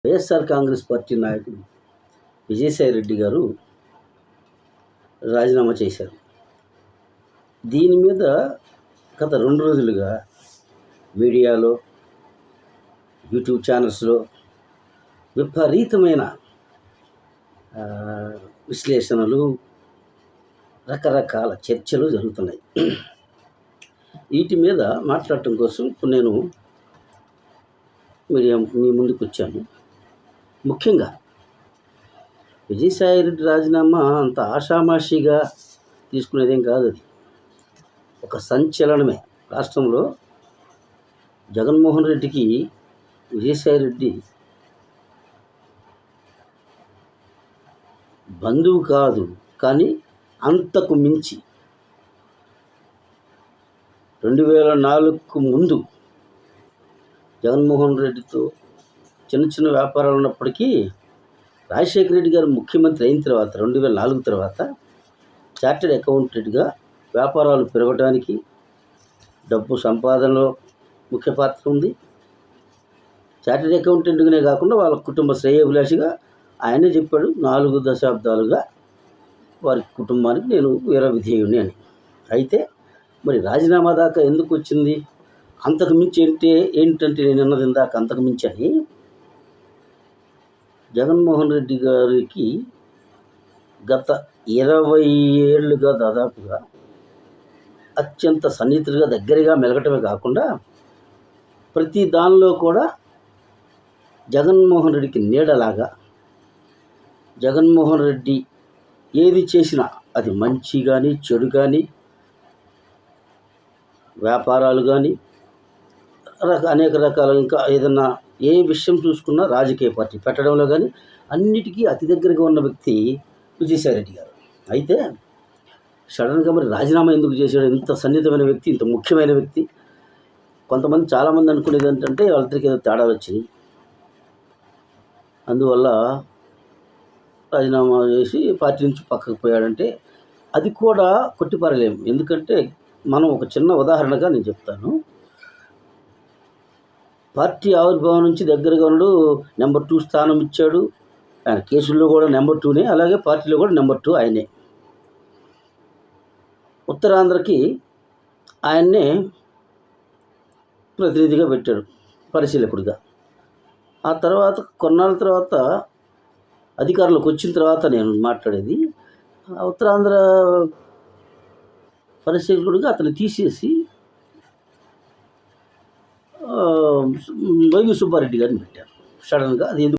YSR Congress party నాయకుడు విజయసాయి రెడ్డి గారు రాజీనామా చేశారు. దీని మీద గత 2 రోజులుగా మీడియాలో, యూట్యూబ్ ఛానల్స్లో విపరీతమైన విశ్లేషణలు, రకరకాల చర్చలు జరుగుతున్నాయి. వీటి మీద మాట్లాడటం కోసం ఇప్పుడు నేను మీ ముందుకు వచ్చాను. ముఖ్యంగా విజయసాయి రెడ్డి రాజీనామా అంత ఆషామాషిగా తీసుకునేదేం కాదు. అది ఒక సంచలనమే. రాష్ట్రంలో జగన్మోహన్ రెడ్డికి విజయసాయి రెడ్డి బంధువు కాదు, కానీ అంతకు మించి 2004కు ముందు జగన్మోహన్ రెడ్డితో చిన్న చిన్న వ్యాపారాలు ఉన్నప్పటికీ రాజశేఖర రెడ్డి గారు ముఖ్యమంత్రి అయిన తర్వాత 2004 తర్వాత చార్టెడ్ అకౌంటెంట్గా వ్యాపారాలు పెరగడానికి, డబ్బు సంపాదనలో ముఖ్య పాత్ర ఉంది. చార్టెడ్ అకౌంటెంట్గానే కాకుండా వాళ్ళ కుటుంబ శ్రేయోభిలాషిగా ఆయనే చెప్పాడు, 4 దశాబ్దాలుగా వారి కుటుంబానికి నేను విధేయుని అని. అయితే మరి రాజీనామా దాకా ఎందుకు వచ్చింది? అంతకు మించి ఏంటంటే నేను అన్నది ఇందాక అంతకు మించి అని జగన్మోహన్ రెడ్డి గారికి గత 20 ఏళ్ళుగా దాదాపుగా అత్యంత సన్నిహితుడిగా దగ్గరగా మెలగటమే కాకుండా ప్రతి దానిలో కూడా జగన్మోహన్ రెడ్డికి నీడలాగా, జగన్మోహన్ రెడ్డి ఏది చేసినా అది మంచి కానీ చెడు కానీ, వ్యాపారాలు కానీ, అనేక రకాల ఇంకా ఏదన్నా ఏ విషయం చూసుకున్నా రాజకీయ పార్టీ పెట్టడంలో కానీ అన్నిటికీ అతి దగ్గరగా ఉన్న వ్యక్తి విజయసాయి రెడ్డి గారు. అయితే సడన్గా మరి రాజీనామా ఎందుకు చేశాడు? ఇంత సన్నిహితమైన వ్యక్తి, ఇంత ముఖ్యమైన వ్యక్తి. కొంతమంది చాలామంది అనుకునేది ఏంటంటే వాళ్ళిద్దరికి ఏదో తేడాలు వచ్చినాయి, అందువల్ల రాజీనామా చేసి పార్టీ నుంచి పక్కకు పోయాడంటే అది కూడా కొట్టిపారలేము. ఎందుకంటే మనం ఒక చిన్న ఉదాహరణగా నేను చెప్తాను. పార్టీ ఆవిర్భావం నుంచి దగ్గరగా ఉన్నాడు, నెంబర్ 2 స్థానం ఇచ్చాడు. ఆయన కేసుల్లో కూడా నెంబర్ 2నే, అలాగే పార్టీలో కూడా నెంబర్ 2 ఆయనే. ఉత్తరాంధ్రకి ఆయన్నే ప్రతినిధిగా పెట్టాడు, పరిశీలకుడిగా. ఆ తర్వాత కొన్నాళ్ళ తర్వాత అధికారంలోకి వచ్చిన తర్వాత నేను మాట్లాడేది, ఉత్తరాంధ్ర పరిశీలకుడిగా అతను తీసేసి వైవి సుబ్బారెడ్డి గారిని పెట్టారు సడన్గా. అది ఎందుకు